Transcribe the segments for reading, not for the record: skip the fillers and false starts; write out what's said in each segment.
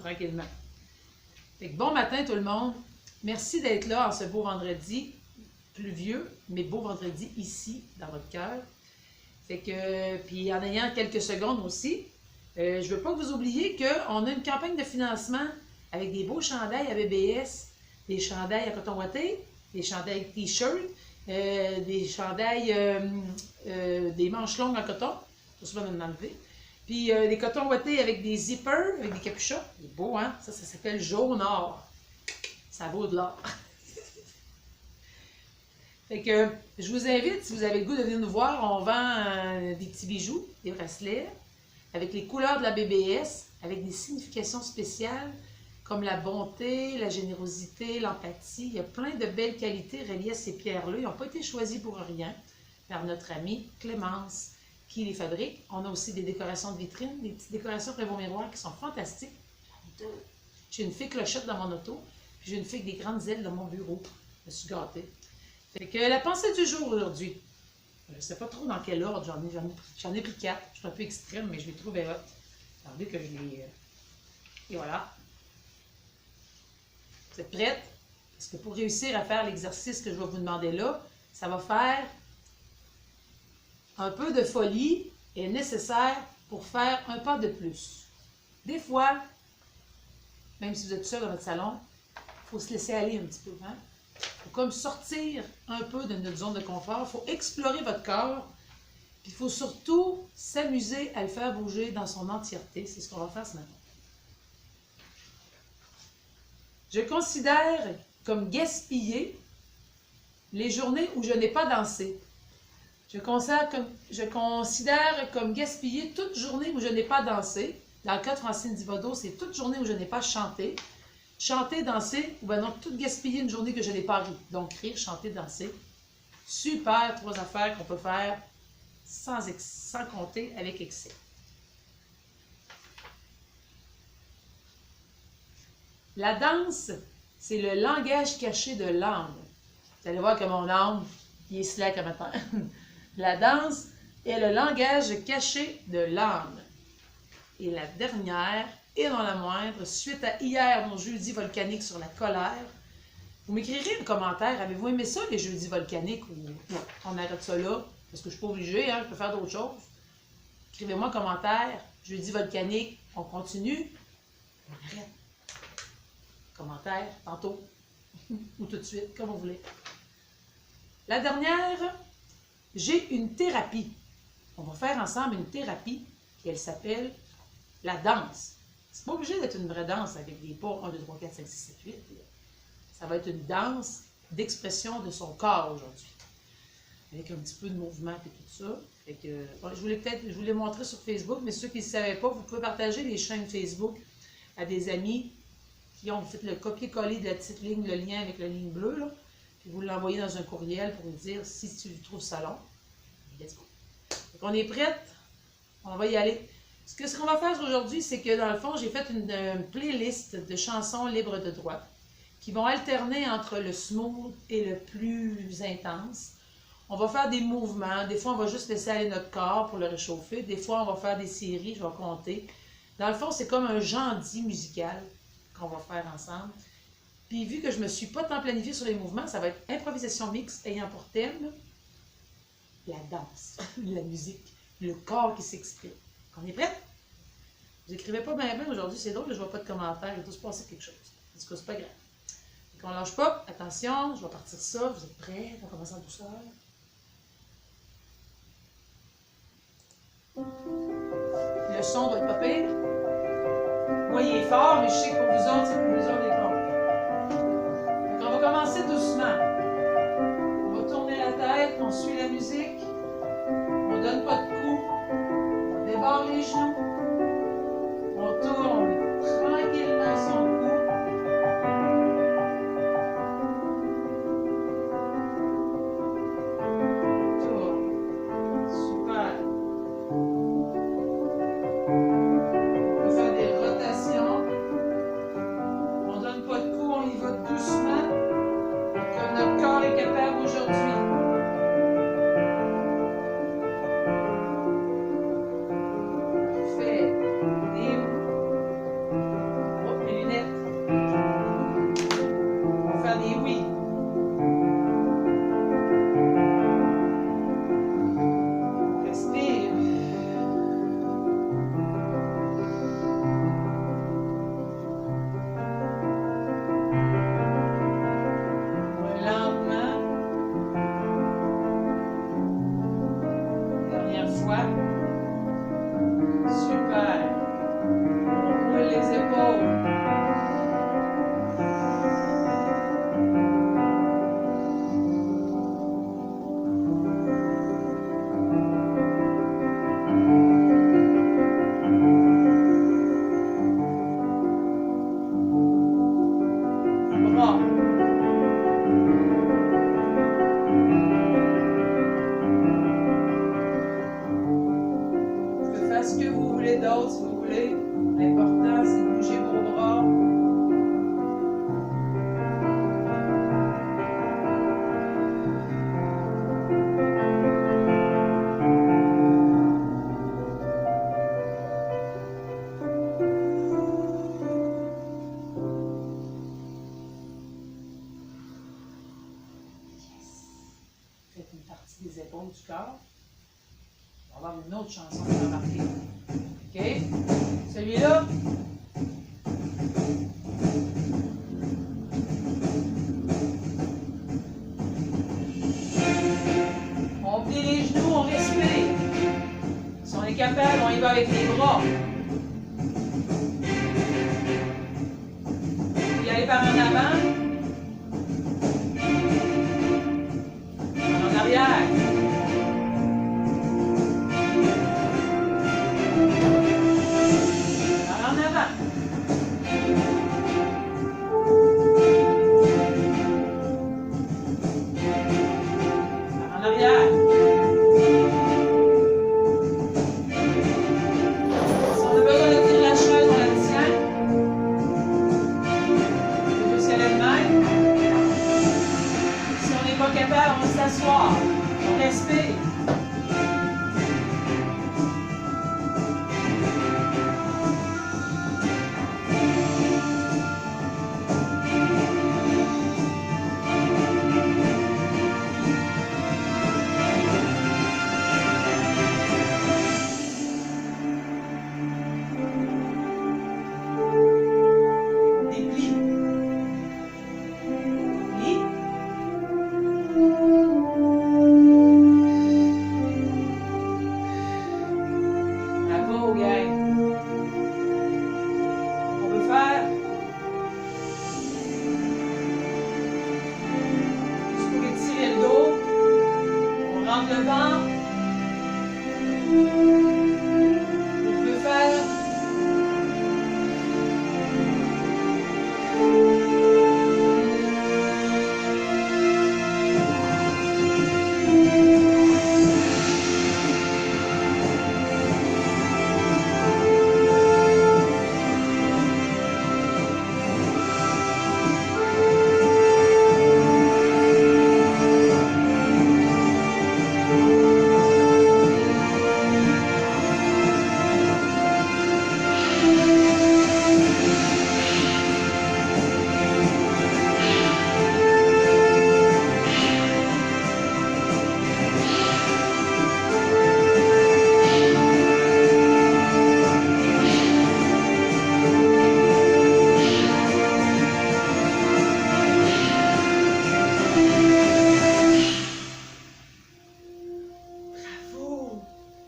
Tranquillement. Fait que bon matin tout le monde. Merci d'être là en ce beau vendredi, pluvieux, mais beau vendredi ici, dans votre cœur. Fait que, puis en ayant quelques secondes aussi, je veux pas que vous oubliez qu'on a une campagne de financement avec des beaux chandails à BBS, des chandails à coton ouaté, des chandails t-shirt, des chandails, des manches longues en coton, tout ça va nous enlever. Puis des cotons ouatés avec des zippers, avec des capuchons. C'est beau, hein? Ça s'appelle jaune or. Ça vaut de l'or. Fait que je vous invite, si vous avez le goût de venir nous voir, on vend des petits bijoux, des bracelets, avec les couleurs de la BBS, avec des significations spéciales, comme la bonté, la générosité, l'empathie. Il y a plein de belles qualités reliées à ces pierres-là. Ils n'ont pas été choisis pour rien par notre amie Clémence, qui les fabrique. On a aussi des décorations de vitrine, des petites décorations pour les beaux miroirs qui sont fantastiques. J'ai une fée clochette dans mon auto, puis j'ai une fée avec des grandes ailes dans mon bureau. Je me suis gâtée. Fait que la pensée du jour aujourd'hui, je ne sais pas trop dans quel ordre, j'en ai pris 4. Je suis un peu extrême, mais je les trouvais hot. Attendez que je les... Et voilà. Vous êtes prêtes? Parce que pour réussir à faire l'exercice que je vais vous demander là, ça va faire un peu de folie est nécessaire pour faire un pas de plus. Des fois, même si vous êtes seul dans votre salon, il faut se laisser aller un petit peu. Hein? Il faut comme sortir un peu de notre zone de confort. Il faut explorer votre corps. Puis il faut surtout s'amuser à le faire bouger dans son entièreté. C'est ce qu'on va faire ce matin. Je considère comme gaspiller les journées où je n'ai pas dansé. Je considère comme gaspiller toute journée où je n'ai pas dansé. Dans le cas de Francine Divodo, c'est toute journée où je n'ai pas chanté. Chanter, danser, ou bien non, tout gaspiller une journée que je n'ai pas ri. Donc, rire, chanter, danser. Super, 3 affaires qu'on peut faire sans compter avec excès. La danse, c'est le langage caché de l'âme. Vous allez voir que mon âme, il est slack à matin. La danse est le langage caché de l'âme. Et la dernière, et non la moindre, suite à hier, mon jeudi volcanique sur la colère, vous m'écrirez un commentaire. Avez-vous aimé ça, les jeudis volcaniques, ou on arrête ça là? Parce que je ne suis pas obligée, hein, je peux faire d'autres choses. Écrivez-moi un commentaire. Jeudi volcanique, on continue. On arrête. Commentaire, tantôt. Ou tout de suite, comme vous voulez. La dernière, j'ai une thérapie. On va faire ensemble une thérapie, et elle s'appelle la danse. C'est pas obligé d'être une vraie danse avec des pas 1, 2, 3, 4, 5, 6, 7, 8. Ça va être une danse d'expression de son corps aujourd'hui. Avec un petit peu de mouvement et tout ça. Fait que, bon, je voulais montrer sur Facebook, mais ceux qui ne savaient pas, vous pouvez partager les chaînes Facebook à des amis qui ont fait le copier-coller de la petite ligne, le lien avec la ligne bleue, là, puis vous l'envoyez dans un courriel pour nous dire si tu trouves ça long. Let's go. Donc, on est prête? On va y aller. Ce qu'on va faire aujourd'hui, c'est que dans le fond, j'ai fait une playlist de chansons libres de droit qui vont alterner entre le smooth et le plus intense. On va faire des mouvements. Des fois, on va juste laisser aller notre corps pour le réchauffer. Des fois, on va faire des séries, je vais compter. Dans le fond, c'est comme un jeudi musical qu'on va faire ensemble. Puis, vu que je ne me suis pas tant planifiée sur les mouvements, ça va être improvisation mixte ayant pour thème la danse, la musique, le corps qui s'exprime. On est prêts? Vous n'écrivez pas bien aujourd'hui, c'est drôle, je ne vois pas de commentaires, il va tout se passer quelque chose. En tout cas, c'est pas grave. Donc, on ne lâche pas, attention, je vais partir ça, vous êtes prêts? On commence en douceur. Le son doit être pas pire. Moi, il est fort, mais je sais que pour vous autres, c'est pour vous autres des portes. Donc, on va commencer doucement. On va tourner la tête, on suit la musique, on ne donne pas de coups, on débarre les genoux, on tourne tranquillement son cou. Tourne. Super. On peut faire des rotations. On ne donne pas de coups, on y va doucement, comme notre corps est capable aujourd'hui. Parfait. Ce que vous voulez d'autre, si vous voulez. L'important, c'est de bouger vos bras. Faites une partie des épaules du corps. On va avoir une autre chanson à remarquer. OK? Celui-là. On plie les genoux, on respire. Si on est capable, on y va avec les bras. Vous y allez par en avant. Par en arrière. On s'assoit, on respire.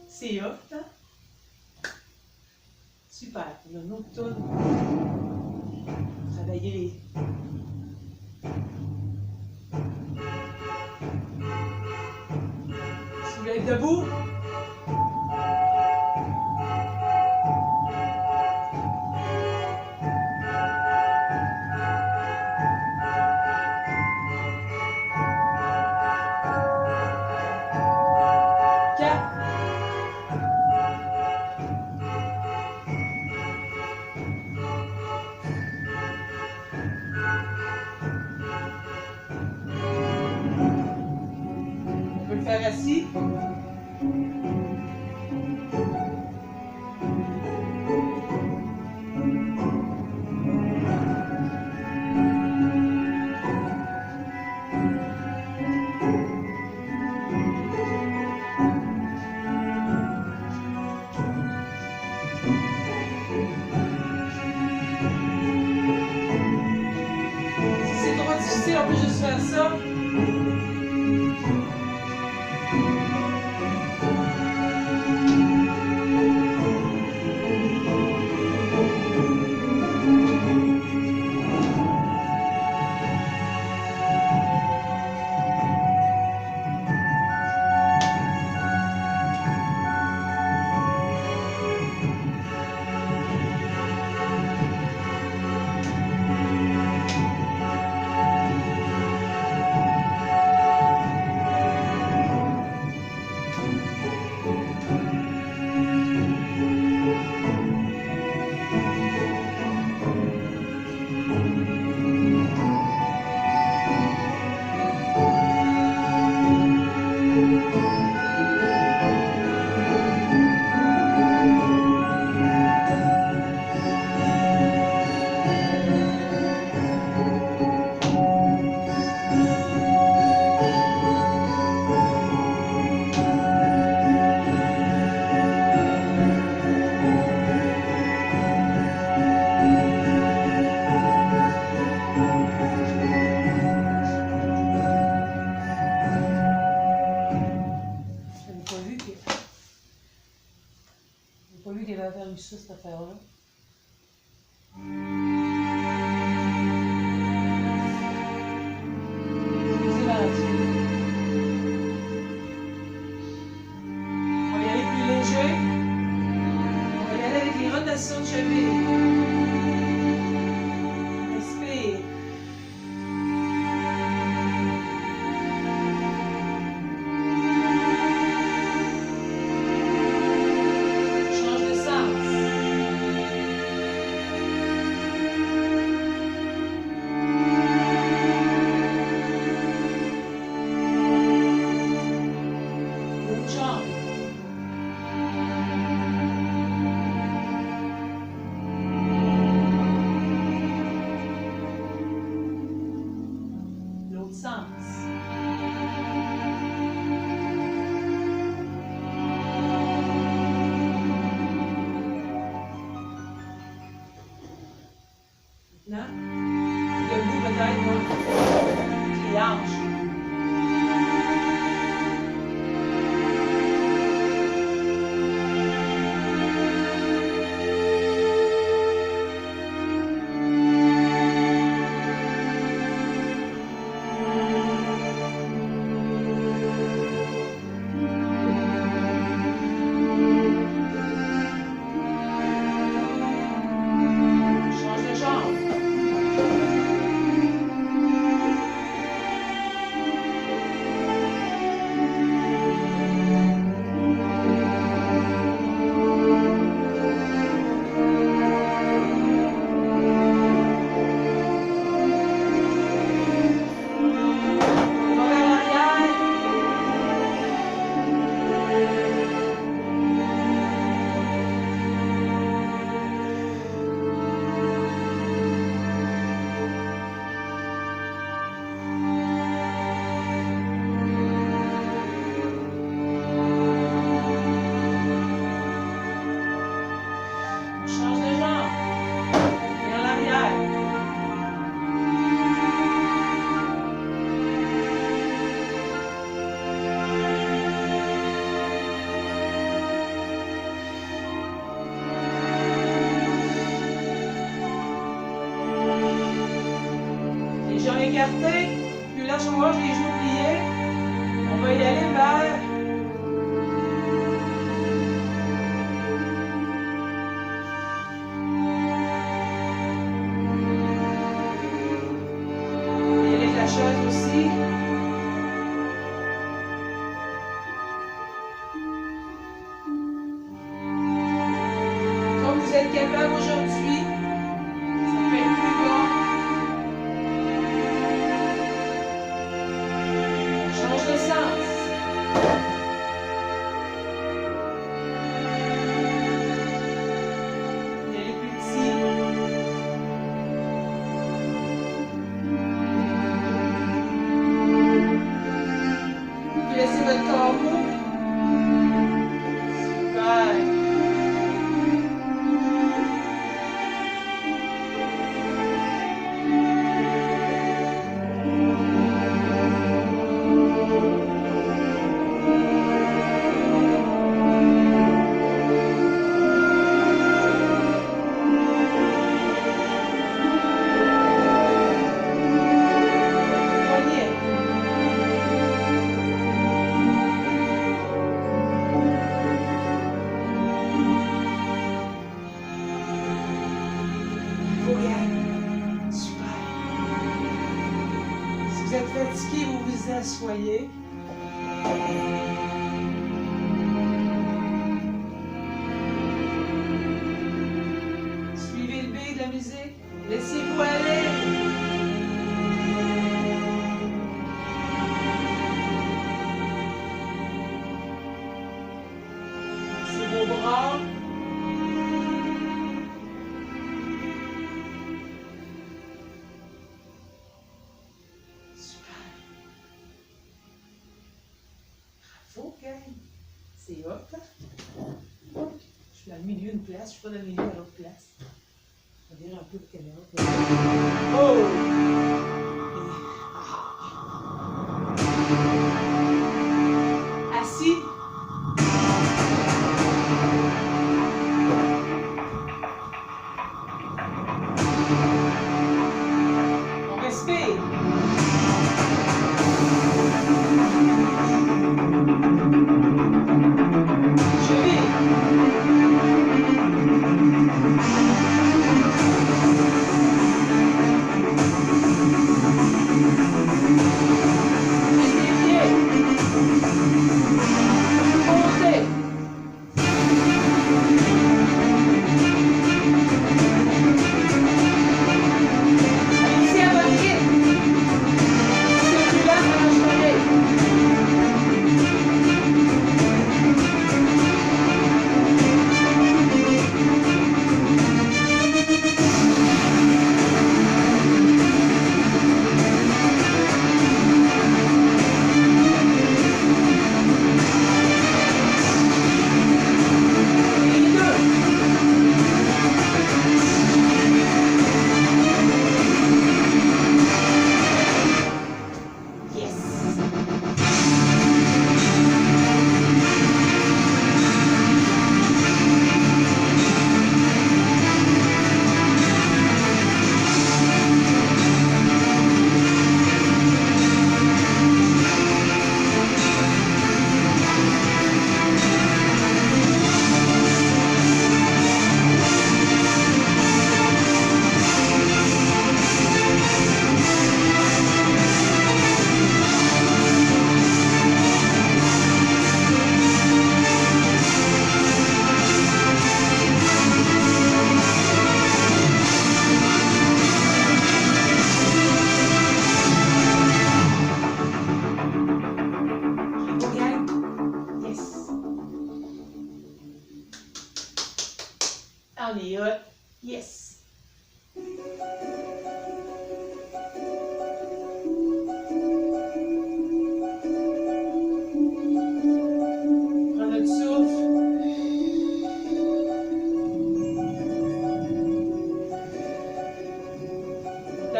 C'est hot, hein? Super. On a une autre toune. Travailler les... Si vous voulez être debout, faire assis. Si c'est trop difficile, on peut juste faire ça. flancs. Le bout peut-être, moi. Les hanches. Écarté, puis là, je mange les genoux pliés. On va y aller vers y aller avec la chaise aussi. Comme vous êtes capable aujourd'hui, ça peut être plus bas. De sens. Il est plus petit. Vous laissez votre corps mou. Super. Vous êtes fatigué, vous vous asseyez. Suivez le beat de la musique. Laissez-vous aller. C'est vos bras. Ok, c'est hop. Je suis dans le milieu d'une place, je suis pas dans le milieu de l'autre place. Je vais dire un peu de caméra. Oh! Assis. On respire.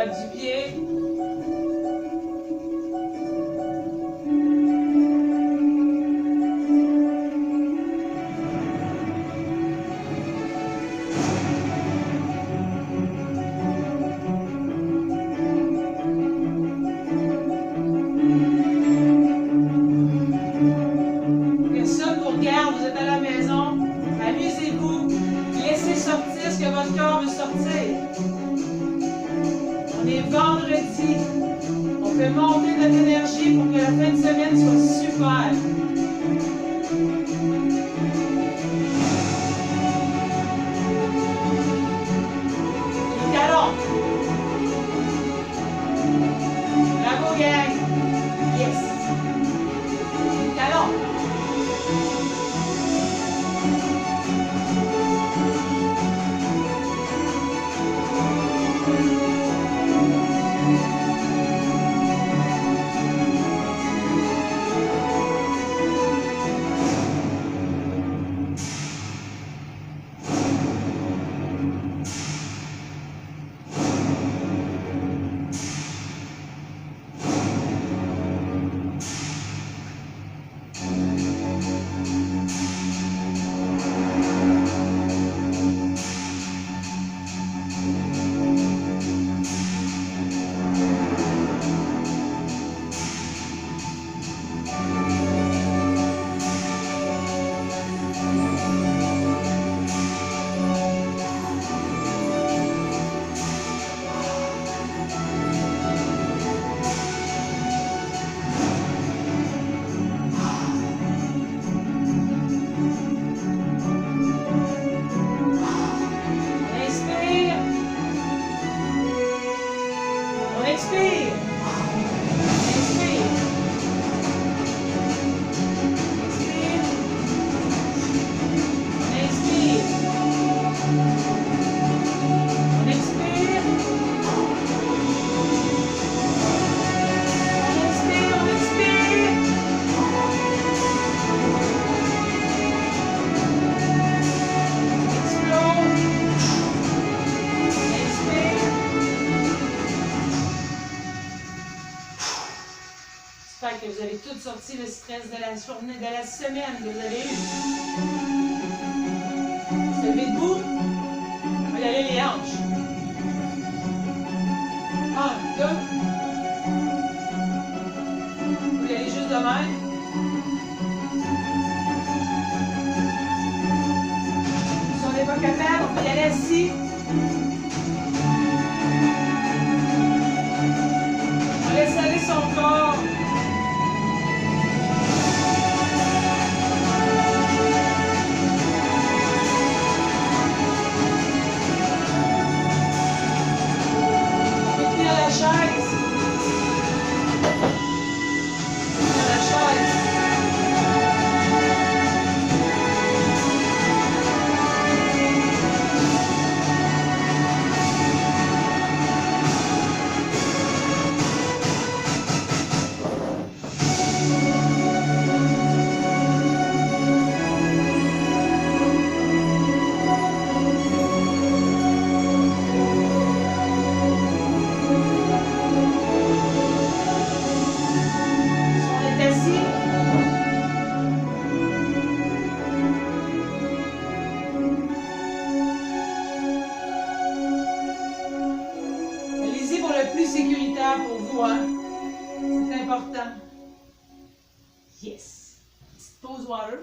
Claque du pied. Personne vous regarde, vous êtes à la maison. Amusez-vous. Laissez sortir ce que votre corps veut sortir. On est vendredi. On fait monter notre énergie pour que la fin de semaine soit super. Les talons. Bravo, gang. Yes. Les talons. Que vous avez tout sorti le stress de la journée, de la semaine que vous avez eue. Se lever debout. On va y aller les hanches. 1, 2. Vous y allez juste de même. Si on n'est pas capable, on peut y aller assis. On laisse aller son corps. Pour vous, hein? C'est important. Yes. Petite pause water.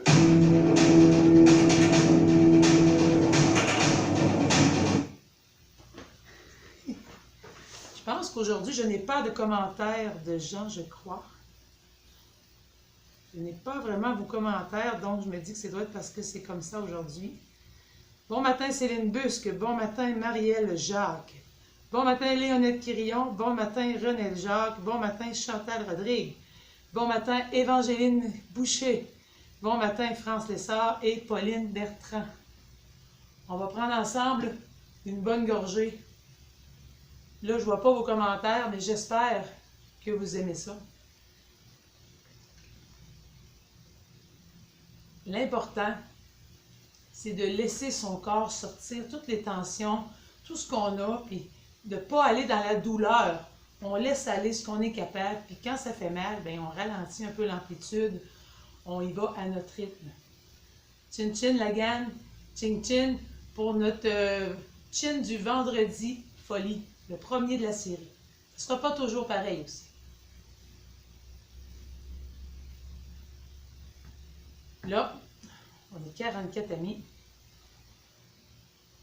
Je pense qu'aujourd'hui, je n'ai pas de commentaires de gens, je crois. Je n'ai pas vraiment vos commentaires, donc je me dis que c'est doit être parce que c'est comme ça aujourd'hui. Bon matin, Céline Busque. Bon matin, Marielle Jacques. Bon matin, Léonette Quirillon. Bon matin, Renelle Jacques. Bon matin, Chantal Rodrigue. Bon matin, Évangéline Boucher. Bon matin, France Lessard et Pauline Bertrand. On va prendre ensemble une bonne gorgée. Là, je ne vois pas vos commentaires, mais j'espère que vous aimez ça. L'important, c'est de laisser son corps sortir toutes les tensions, tout ce qu'on a, puis de ne pas aller dans la douleur. On laisse aller ce qu'on est capable, puis quand ça fait mal, bien, on ralentit un peu l'amplitude. On y va à notre rythme. Chin chin la gang, chin chin pour notre chin du vendredi folie, le premier de la série. Ce ne sera pas toujours pareil aussi. Là, on est 44 amis.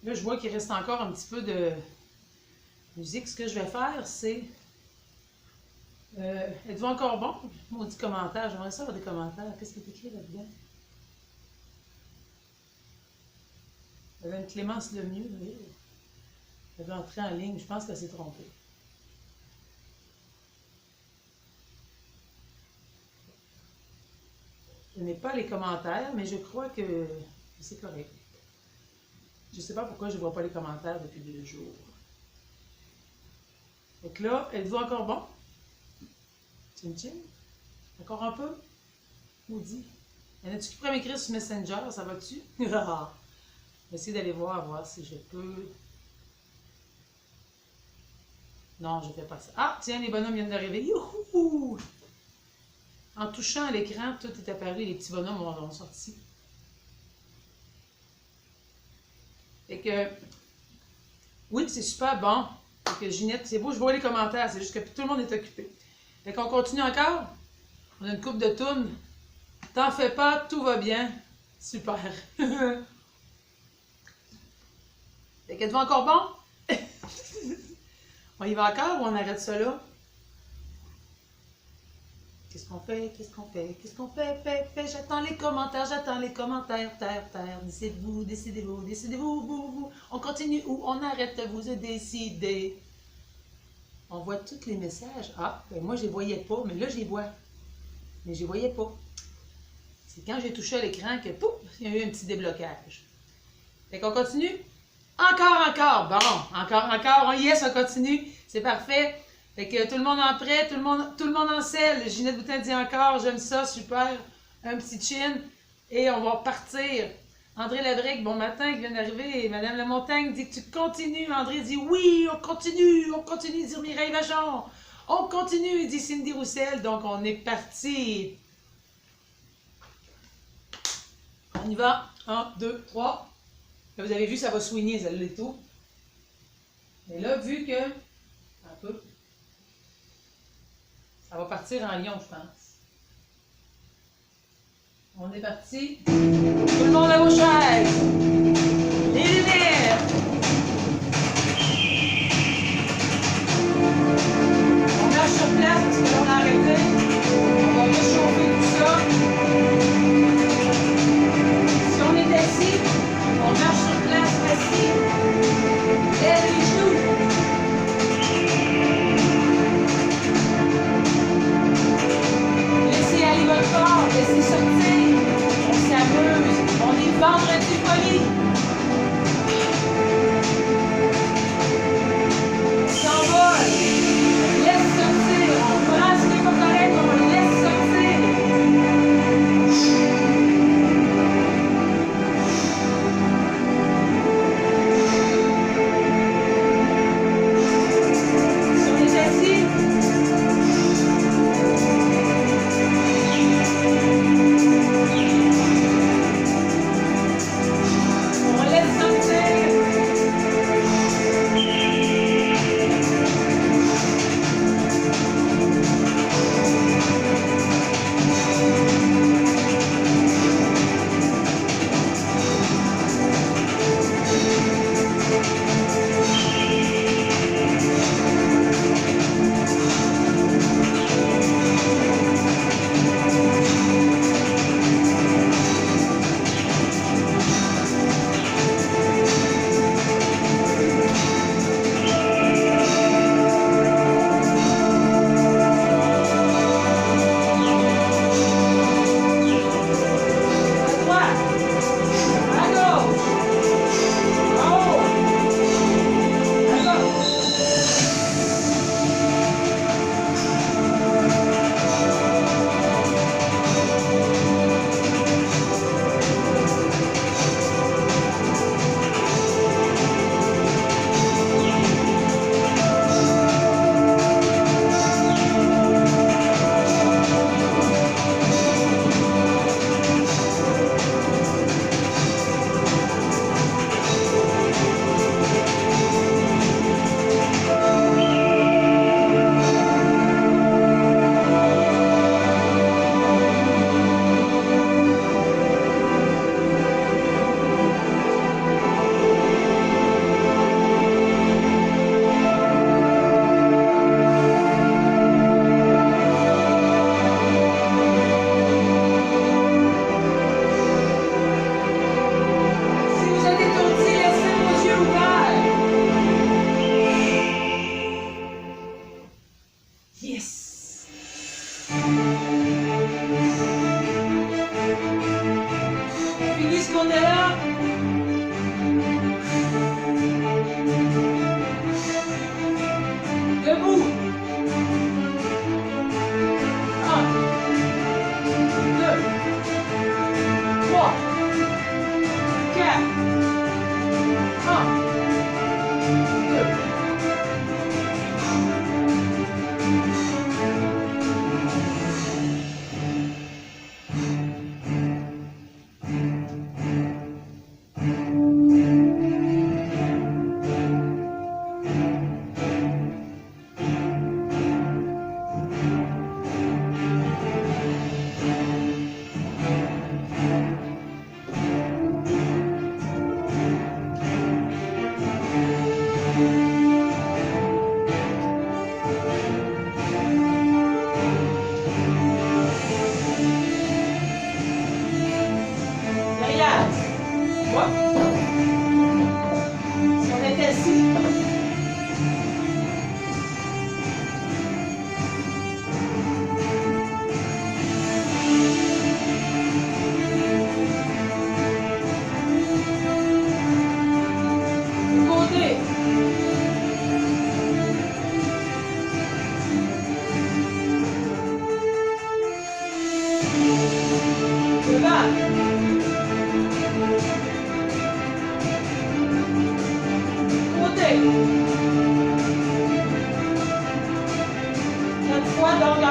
Là, je vois qu'il reste encore un petit peu de musique. Ce que je vais faire, c'est... êtes-vous encore bon? Maudit commentaire. J'aimerais ça avoir des commentaires. Qu'est-ce qui est écrit là-dedans? Il y avait une Clémence Lemieux, oui. Elle avait entré en ligne. Je pense qu'elle s'est trompée. Je n'ai pas les commentaires, mais je crois que c'est correct. Je ne sais pas pourquoi je ne vois pas les commentaires depuis 2 jours. Donc là, êtes-vous encore bon? Chin chin? Encore un peu? Maudit. Y en a-tu qui pourrait m'écrire sur Messenger? Ça va-tu? Je vais essayer d'aller voir si je peux. Non, je ne fais pas ça. Ah, tiens, les bonhommes viennent d'arriver. Youhou! En touchant à l'écran, tout est apparu. Les petits bonhommes ont sorti. Fait que, oui, c'est super bon. Fait que Ginette, c'est beau, je vois les commentaires. C'est juste que tout le monde est occupé. Fait qu'on continue encore. On a une coupe de tounes. T'en fais pas, tout va bien. Super. Fait qu'êtes-vous encore bon? On y va encore ou on arrête ça là? Qu'est-ce qu'on fait? Qu'est-ce qu'on fait? Qu'est-ce qu'on fait? Fait. J'attends les commentaires, terre. Décidez-vous, vous. On continue ou on arrête, vous de décider. On voit tous les messages. Ah, ben moi je les voyais pas, mais là je les vois. Mais je les voyais pas. C'est quand j'ai touché à l'écran que, pouf, il y a eu un petit déblocage. Fait qu'on continue? Encore. Bon, encore. On y est, ça continue. C'est parfait. Fait que tout le monde en prêt, tout le monde en selle. Ginette Boutin dit encore, j'aime ça, super. Un petit chin. Et on va partir. André Labrec, bon matin, qui vient d'arriver. Madame Lamontagne dit que tu continues. André dit oui, on continue, dit Mireille Vachon. On continue, dit Cindy Roussel. Donc on est parti. On y va. 1, 2, 3. Là, vous avez vu, ça va swinger, ça l'est tout. Mais là, vu que... Un peu. Ça va partir en lion, je pense. On est parti. Tout le monde à vos chaises. Les lumières. On marche sur place parce que l'on a arrêté. On va réchauffer tout ça. Si on est assis, on marche sur place assis. Lève les genoux. Laissez aller votre corps, laissez sortir. On s'amuse. On est vendredi folie.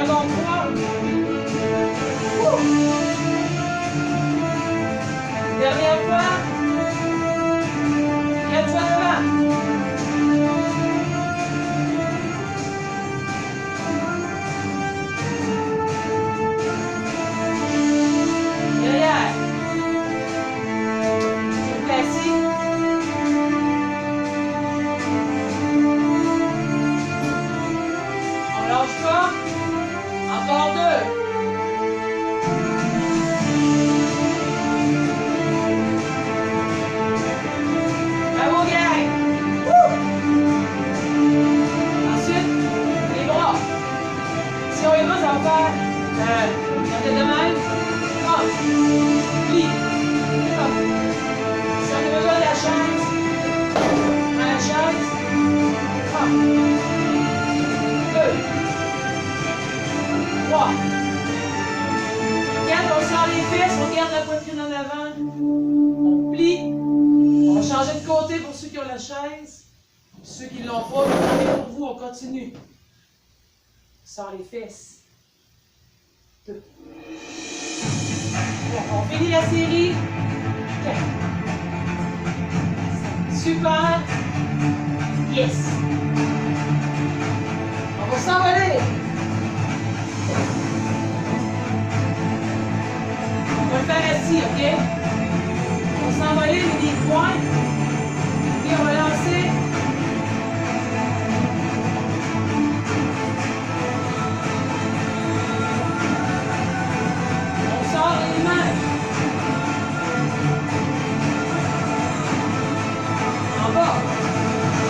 Encore 3. Dernière fois. 4 fois devant. Derrière. Classique. On lâche pas. Encore 2. Bravo, gang! Ensuite, les bras. Si on y va, ça va faire de même. Hop. Plie. Hop. Si on a besoin de la chaise, on a la chaise. Hop. 2. 3. 4, on sort les fesses, on garde la poitrine en avant. On plie. On va changer de côté pour ceux qui ont la chaise. Ceux qui ne l'ont pas, pour vous, on continue. On sort les fesses. 2. On finit la série. 4. Super. Yes. On va s'envoler. On va le faire assis, ok? On va s'envoler, mais des points. Et on va lancer. On sort les mains. En bas.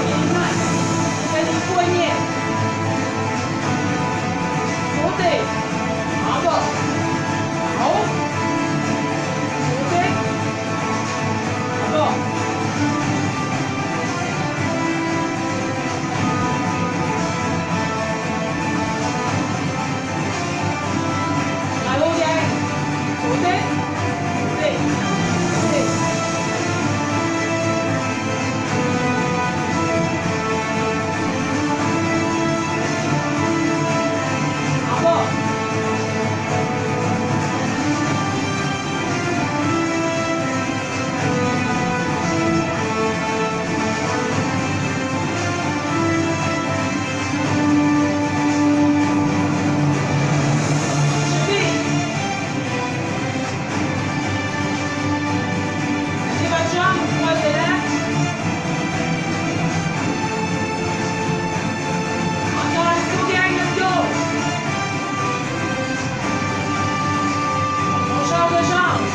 Les mains. On fait des poignets. Côté. En bas. En haut. Côté. En bas. Bravo, gang. Côté. Côté. Côté. En bas. Cheville. Mettez votre jambe, croisez-la. Encore un coup, gang, let's go. On change de jambe.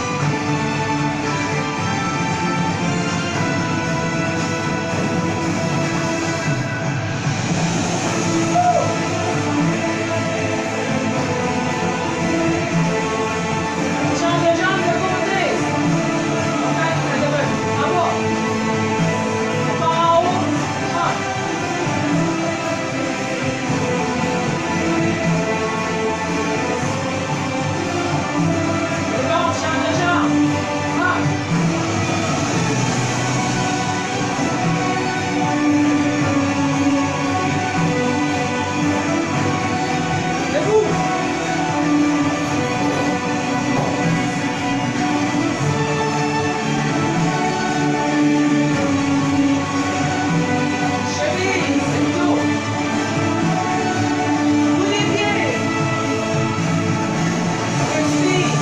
On change de jambe de côté. On fait un double. En bas. On part en haut. Hop. C'est bon, on change de jambe. Hop. Debout. Cheville, c'est le dos. Bout des pieds. Respire.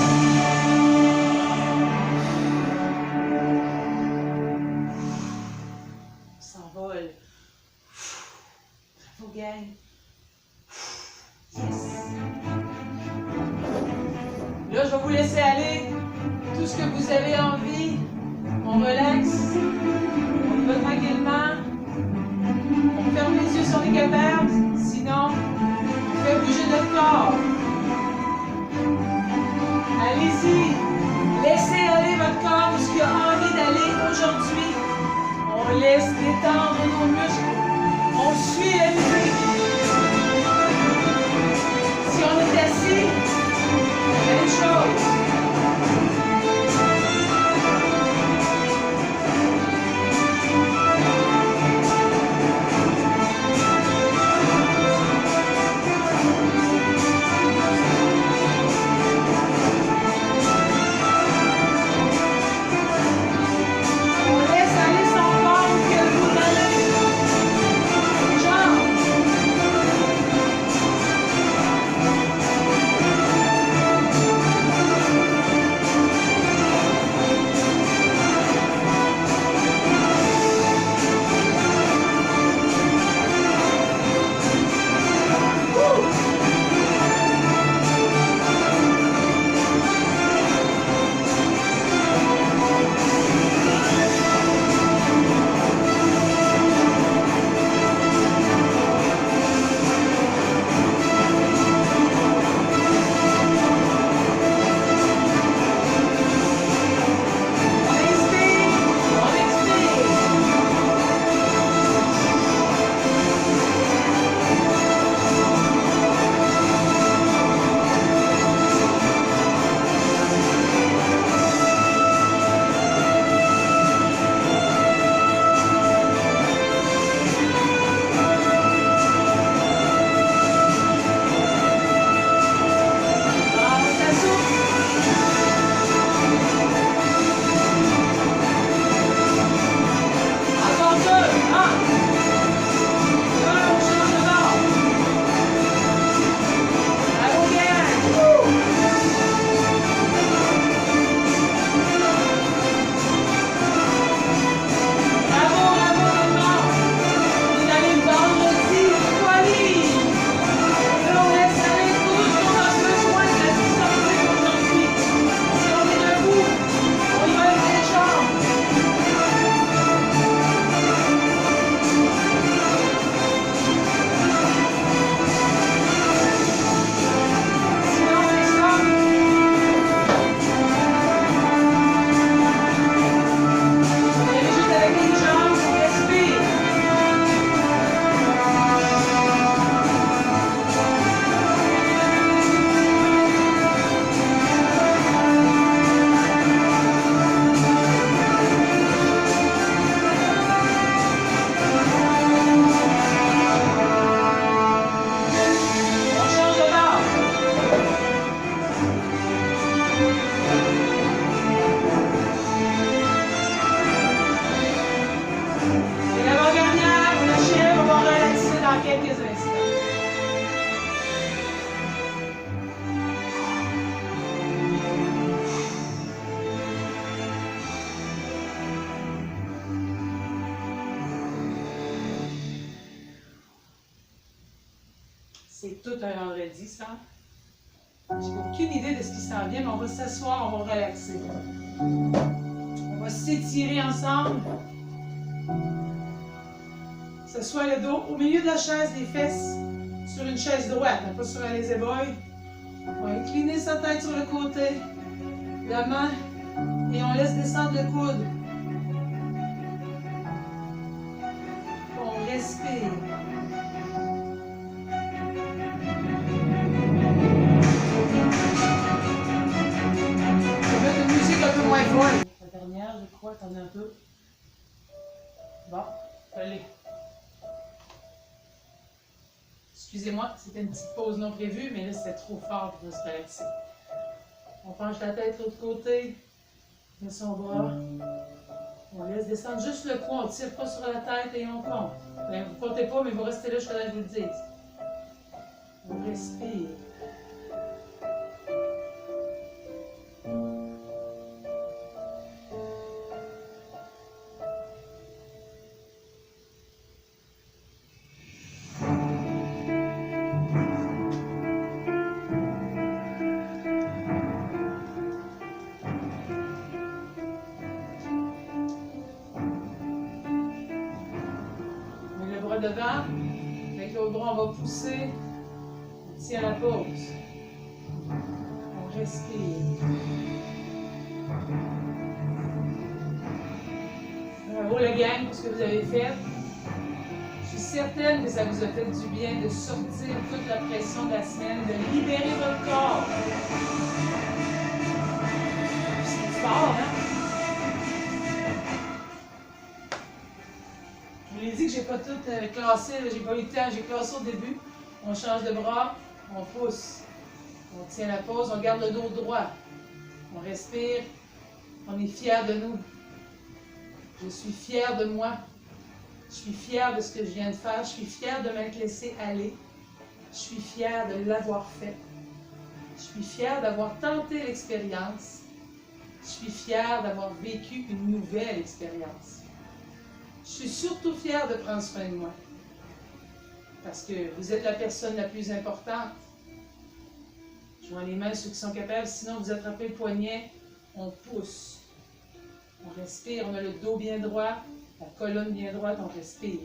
On s'envole. Bravo, gang. Yes. Là, je vais vous laisser aller. Tout ce que vous avez envie. On relaxe. On y va tranquillement. On ferme les yeux si on est capable. Sinon, on fait bouger notre corps. Allez-y. Laissez aller votre corps où ce qu'il a envie d'aller aujourd'hui. On laisse détendre nos muscles. On suit la musique. Si on est assis, même chose. quelques instants. C'est tout un vendredi, ça. J'ai aucune idée de ce qui s'en vient, mais on va s'asseoir, on va relaxer. On va s'étirer ensemble. S'assoit le dos au milieu de la chaise, les fesses sur une chaise droite, pas sur les épaules. On va incliner sa tête sur le côté, la main, et on laisse descendre le coude. On respire. Moins folle. La dernière, je crois, t'en as un peu. Bon, allez. Excusez-moi, c'était une petite pause non prévue, mais là, c'était trop fort pour se relaxer. On penche la tête de l'autre côté, met son bras. On laisse descendre juste le cou, on ne tire pas sur la tête et on compte. Ben, vous ne comptez pas, mais vous restez là jusqu'à là que je vous le dise. On respire. Devant, avec l'autre bras, on va pousser, on tient la pause, on respire. Bravo le gang pour ce que vous avez fait. Je suis certaine que ça vous a fait du bien de sortir toute la pression de la semaine, de libérer votre corps. C'est fort, hein? Je vous ai dit que je n'ai pas tout classé, j'ai pas eu le temps, j'ai classé au début. On change de bras, on pousse, on tient la pause, on garde le dos droit, on respire, on est fier de nous. Je suis fier de moi, je suis fier de ce que je viens de faire, je suis fier de m'être laissé aller, je suis fier de l'avoir fait, je suis fier d'avoir tenté l'expérience, je suis fier d'avoir vécu une nouvelle expérience. Je suis surtout fière de prendre soin de moi. Parce que vous êtes la personne la plus importante. Joins les mains ceux qui sont capables, sinon vous attrapez le poignet, on pousse. On respire, on a le dos bien droit, la colonne bien droite, on respire.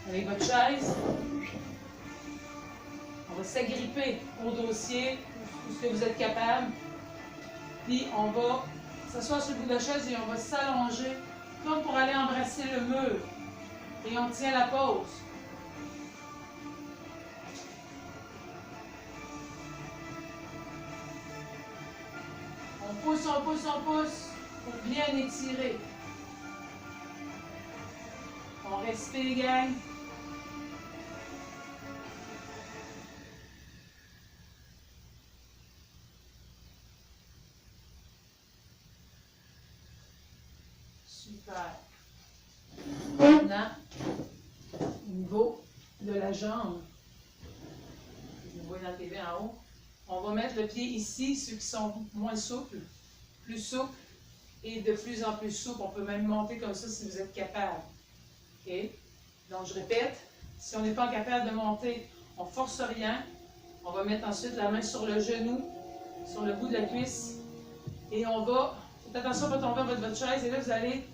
Avec votre chaise, on va s'agripper au dossier, tout ce que vous êtes capable. Puis on va s'asseoir sur le bout de la chaise et on va s'allonger comme pour aller embrasser le mur. Et on tient la pause. On pousse, on pousse, on pousse pour bien étirer. On respire, gang. Super. Maintenant, au niveau de la jambe, vous voyez dans le TV en haut, on va mettre le pied ici, ceux qui sont moins souples, plus souples, et de plus en plus souples. On peut même monter comme ça si vous êtes capable. OK? Donc, je répète, si on n'est pas capable de monter, on ne force rien. On va mettre ensuite la main sur le genou, sur le bout de la cuisse, et on va, faites attention à ne pas tomber en bas de votre chaise, et là, vous allez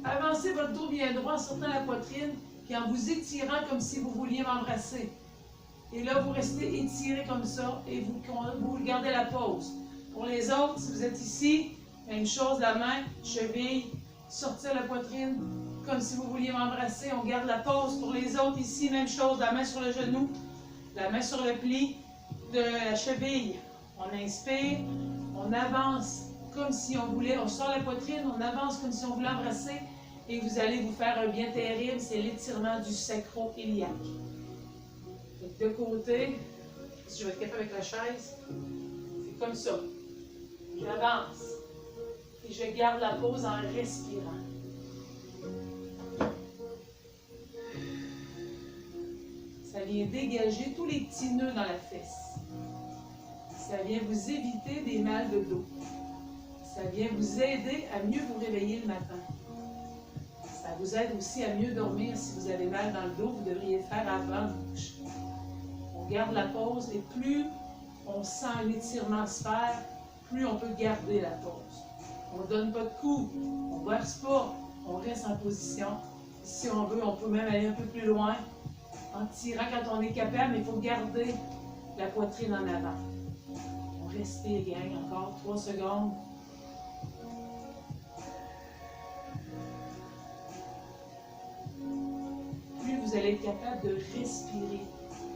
avancer votre dos bien droit en sortant la poitrine, puis en vous étirant comme si vous vouliez m'embrasser. Et là, vous restez étiré comme ça, et vous gardez la pause. Pour les autres, si vous êtes ici, même chose, la main, cheville, sortir la poitrine, comme si vous vouliez m'embrasser. On garde la pause. Pour les autres, ici, même chose, la main sur le genou, la main sur le pli, de la cheville. On inspire, on avance comme si on voulait, on sort la poitrine, on avance comme si on voulait embrasser et vous allez vous faire un bien terrible, c'est l'étirement du sacro-iliaque. De côté, si je vais être capable avec la chaise, c'est comme ça. J'avance et je garde la pose en respirant. Ça vient dégager tous les petits nœuds dans la fesse. Ça vient vous éviter des mal de dos. Ça vient vous aider à mieux vous réveiller le matin. Ça vous aide aussi à mieux dormir. Si vous avez mal dans le dos, vous devriez le faire avant de vous coucher. On garde la pause et plus on sent un étirement se faire, plus on peut garder la pause. On ne donne pas de coups, on ne verse pas, on reste en position. Si on veut, on peut même aller un peu plus loin en tirant quand on est capable, mais il faut garder la poitrine en avant. On respire, gang, encore 3 secondes. Plus vous allez être capable de respirer,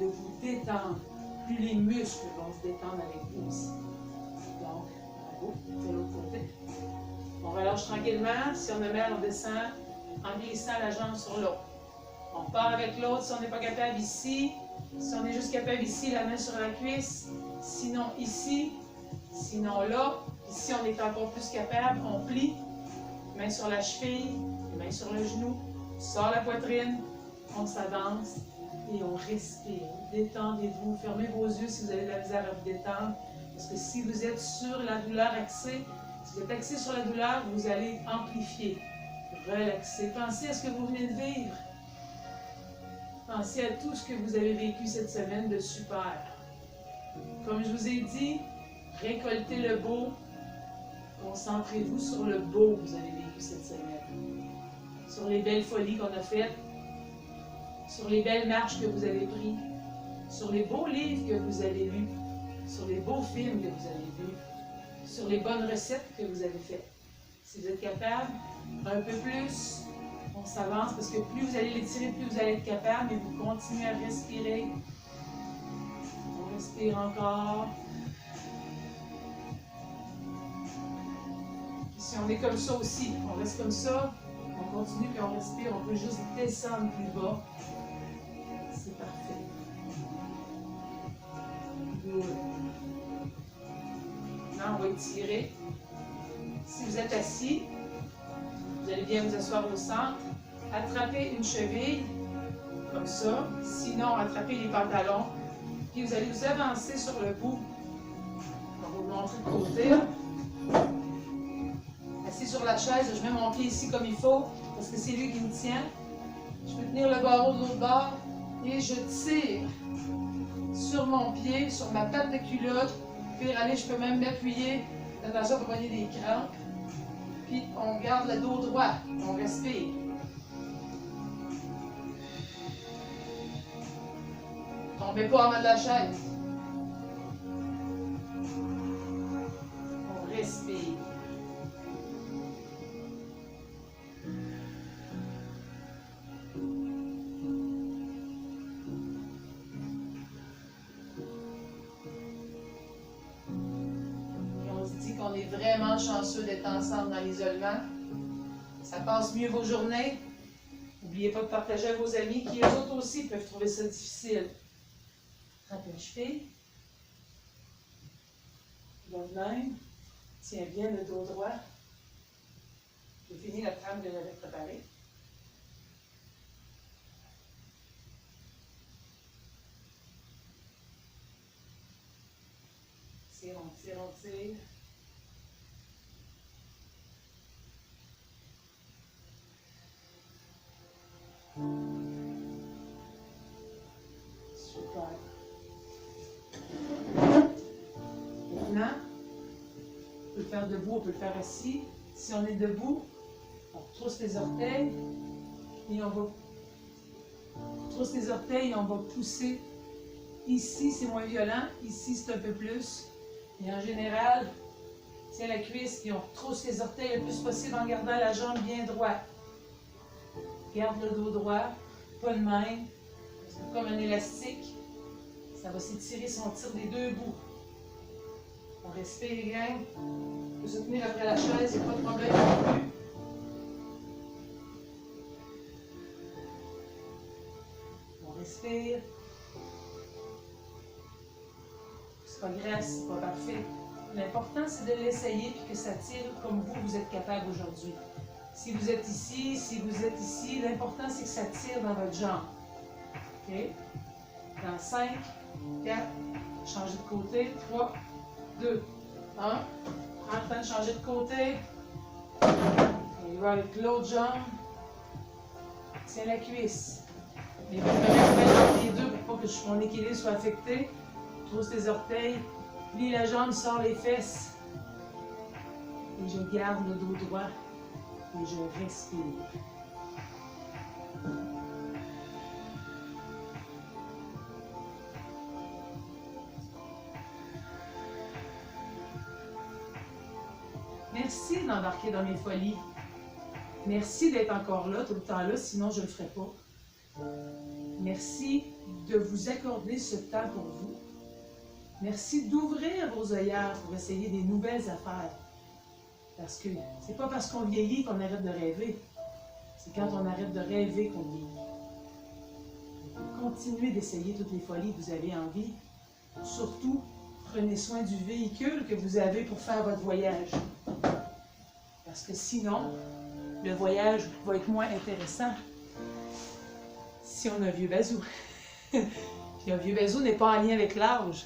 de vous détendre, plus les muscles vont se détendre avec vous aussi. Donc, bravo, de l'autre côté. On relâche tranquillement. Si on a mal, on descend en glissant la jambe sur l'autre. On part avec l'autre si on n'est pas capable ici. Si on est juste capable ici, la main sur la cuisse. Sinon ici. Sinon là. Ici, on est encore plus capable. On plie. Main sur la cheville. Main sur le genou. On sort la poitrine. On s'avance. Et on respire. Détendez-vous. Fermez vos yeux si vous avez de la misère à vous détendre. Parce que si vous êtes sur la douleur axée, si vous êtes axé sur la douleur, vous allez amplifier. Relaxer. Pensez à ce que vous venez de vivre. Pensez à tout ce que vous avez vécu cette semaine de super. Comme je vous ai dit, récoltez le beau. Concentrez-vous sur le beau que vous avez vécu cette semaine. Sur les belles folies qu'on a faites. Sur les belles marches que vous avez prises. Sur les beaux livres que vous avez lus. Sur les beaux films que vous avez vus. Sur les bonnes recettes que vous avez faites. Si vous êtes capable, un peu plus, on s'avance parce que plus vous allez l'étirer, plus vous allez être capable, mais vous continuez à respirer. On respire encore. Puis si on est comme ça aussi, on reste comme ça, on continue puis on respire, on peut juste descendre plus bas. C'est parfait. Good. Maintenant, on va étirer. Si vous êtes assis, vous allez bien vous asseoir au centre. Attrapez une cheville, comme ça. Sinon, attrapez les pantalons. Puis vous allez vous avancer sur le bout. On va vous montrer de côté. Là. Assis sur la chaise, je mets mon pied ici comme il faut, parce que c'est lui qui me tient. Je peux tenir le barreau de l'autre bord et je tire sur mon pied, sur ma patte de culotte. Puis allez, je peux même m'appuyer. Attention pour pogner des crampes. Puis on garde le dos droit. On respire. Tombez pas en bas de la chaise. On respire. On est vraiment chanceux d'être ensemble dans l'isolement. Ça passe mieux vos journées. N'oubliez pas de partager avec vos amis qui, eux autres aussi, peuvent trouver ça difficile. Attrape une cheville. De même. Tiens bien le dos droit. J'ai fini la trame que j'avais préparée. Tire, on tire, on tire. Super. Maintenant, on peut le faire debout, on peut le faire assis. Si on est debout, on retrousse les orteils et on va pousser. Ici, c'est moins violent. Ici, c'est un peu plus. Et en général, tiens la cuisse et on retrousse les orteils le plus possible en gardant la jambe bien droite. Garde le dos droit, pas de main. C'est comme un élastique. Ça va s'étirer si on tire des deux bouts. On respire, gang. On peut se tenir après la chaise, il n'y a pas de problème non plus. On respire. C'est pas grave, c'est pas parfait. L'important, c'est de l'essayer et que ça tire comme vous êtes capable aujourd'hui. Si vous êtes ici, l'important, c'est que ça tire dans votre jambe. OK? Dans 5, 4, changez de côté, 3, 2, 1. Prends le temps de changer de côté. On y va avec l'autre jambe. Tiens la cuisse. Mais vous pouvez mettre les deux pour pas que mon équilibre soit affecté. Trousse tes orteils. Plie la jambe, sors les fesses. Et je garde le dos droit. Et je respire. Merci d'embarquer dans mes folies. Merci d'être encore là, tout le temps là, sinon je ne le ferais pas. Merci de vous accorder ce temps pour vous. Merci d'ouvrir vos œillères pour essayer des nouvelles affaires. Parce que c'est pas parce qu'on vieillit qu'on arrête de rêver. C'est quand on arrête de rêver qu'on vieillit. Continuez d'essayer toutes les folies que vous avez envie. Surtout, prenez soin du véhicule que vous avez pour faire votre voyage. Parce que sinon, le voyage va être moins intéressant si on a un vieux bazou. Puis un vieux bazou n'est pas en lien avec l'âge,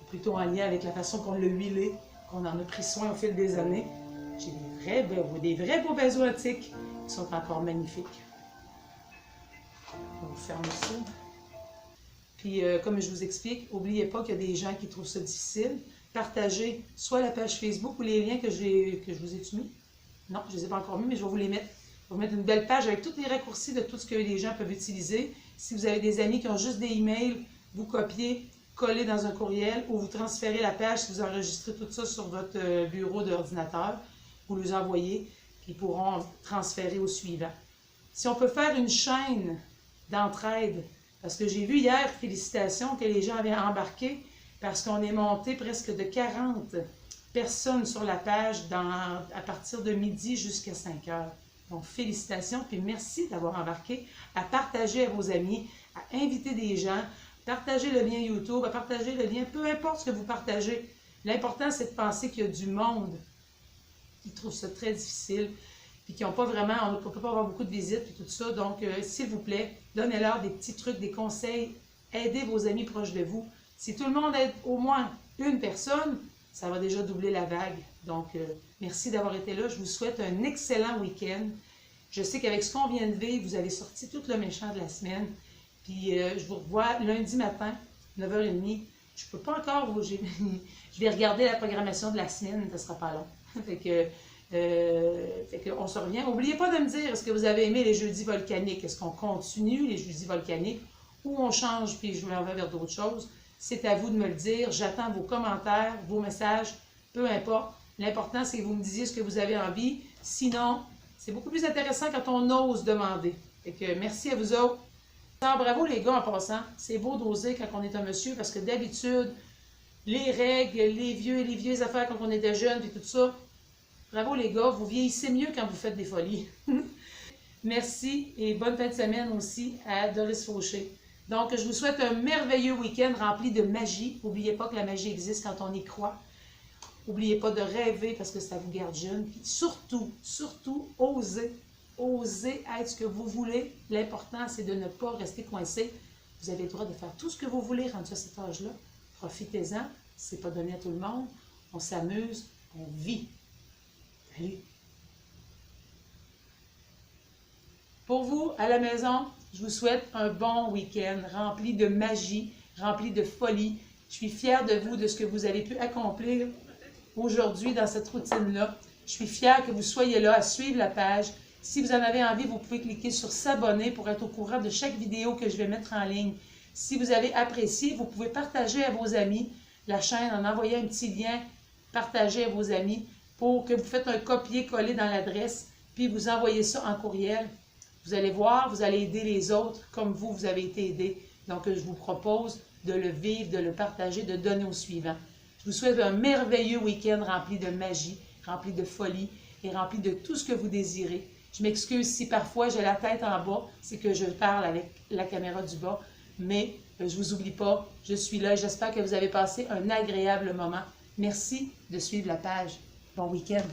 plutôt en lien avec la façon qu'on l'a huilé, qu'on en a pris soin au fil des années. J'ai des vrais beaux bazous antiques qui sont encore magnifiques. On ferme ça. Puis, comme je vous explique, n'oubliez pas qu'il y a des gens qui trouvent ça difficile. Partagez soit la page Facebook ou les liens que je vous ai mis. Non, je ne les ai pas encore mis, mais je vais vous les mettre. Je vais vous mettre une belle page avec tous les raccourcis de tout ce que les gens peuvent utiliser. Si vous avez des amis qui ont juste des emails, vous copiez, collez dans un courriel ou vous transférez la page si vous enregistrez tout ça sur votre bureau d'ordinateur. Vous les envoyez, puis ils pourront transférer au suivant. Si on peut faire une chaîne d'entraide, parce que j'ai vu hier, félicitations, que les gens avaient embarqué, parce qu'on est monté presque de 40 personnes sur la page à partir de midi jusqu'à 5 heures. Donc, félicitations, puis merci d'avoir embarqué, à partager à vos amis, à inviter des gens, partager le lien YouTube, à partager le lien, peu importe ce que vous partagez. L'important, c'est de penser qu'il y a du monde qui trouve ça très difficile, puis qui n'ont pas vraiment, on ne peut pas avoir beaucoup de visites, puis tout ça. Donc, s'il vous plaît, donnez-leur des petits trucs, des conseils, aidez vos amis proches de vous. Si tout le monde aide au moins une personne, ça va déjà doubler la vague. Donc, merci d'avoir été là. Je vous souhaite un excellent week-end. Je sais qu'avec ce qu'on vient de vivre, vous avez sorti tout le méchant de la semaine. Puis, je vous revois lundi matin, 9h30. Je ne peux pas encore vous... Je vais regarder la programmation de la semaine, ça ne sera pas long. Fait que on se revient. N'oubliez pas de me dire, est-ce que vous avez aimé les jeudis volcaniques? Est-ce qu'on continue les jeudis volcaniques ou on change puis je m'en vais vers d'autres choses? C'est à vous de me le dire. J'attends vos commentaires, vos messages, peu importe. L'important, c'est que vous me disiez ce que vous avez envie. Sinon, c'est beaucoup plus intéressant quand on ose demander. Fait que merci à vous autres. Alors, bravo les gars en passant. C'est beau d'oser quand on est un monsieur parce que d'habitude, les règles, les vieux affaires quand on était jeune, puis tout ça. Bravo les gars, vous vieillissez mieux quand vous faites des folies. Merci et bonne fin de semaine aussi à Doris Fauché. Donc, je vous souhaite un merveilleux week-end rempli de magie. N'oubliez pas que la magie existe quand on y croit. N'oubliez pas de rêver parce que ça vous garde jeune. Puis surtout, osez. Osez être ce que vous voulez. L'important, c'est de ne pas rester coincé. Vous avez le droit de faire tout ce que vous voulez rendu à cet âge-là. Profitez-en. C'est pas donné à tout le monde. On s'amuse, on vit. Allez. Pour vous, à la maison, je vous souhaite un bon week-end rempli de magie, rempli de folie. Je suis fière de vous, de ce que vous avez pu accomplir aujourd'hui dans cette routine-là. Je suis fière que vous soyez là à suivre la page. Si vous en avez envie, vous pouvez cliquer sur s'abonner pour être au courant de chaque vidéo que je vais mettre en ligne. Si vous avez apprécié, vous pouvez partager à vos amis la chaîne en envoyant un petit lien, partager à vos amis pour que vous faites un copier-coller dans l'adresse, puis vous envoyez ça en courriel. Vous allez voir, vous allez aider les autres comme vous avez été aidés. Donc, je vous propose de le vivre, de le partager, de donner au suivant. Je vous souhaite un merveilleux week-end rempli de magie, rempli de folie et rempli de tout ce que vous désirez. Je m'excuse si parfois j'ai la tête en bas, c'est que je parle avec la caméra du bas, mais je ne vous oublie pas, je suis là et j'espère que vous avez passé un agréable moment. Merci de suivre la page. Bon week-end!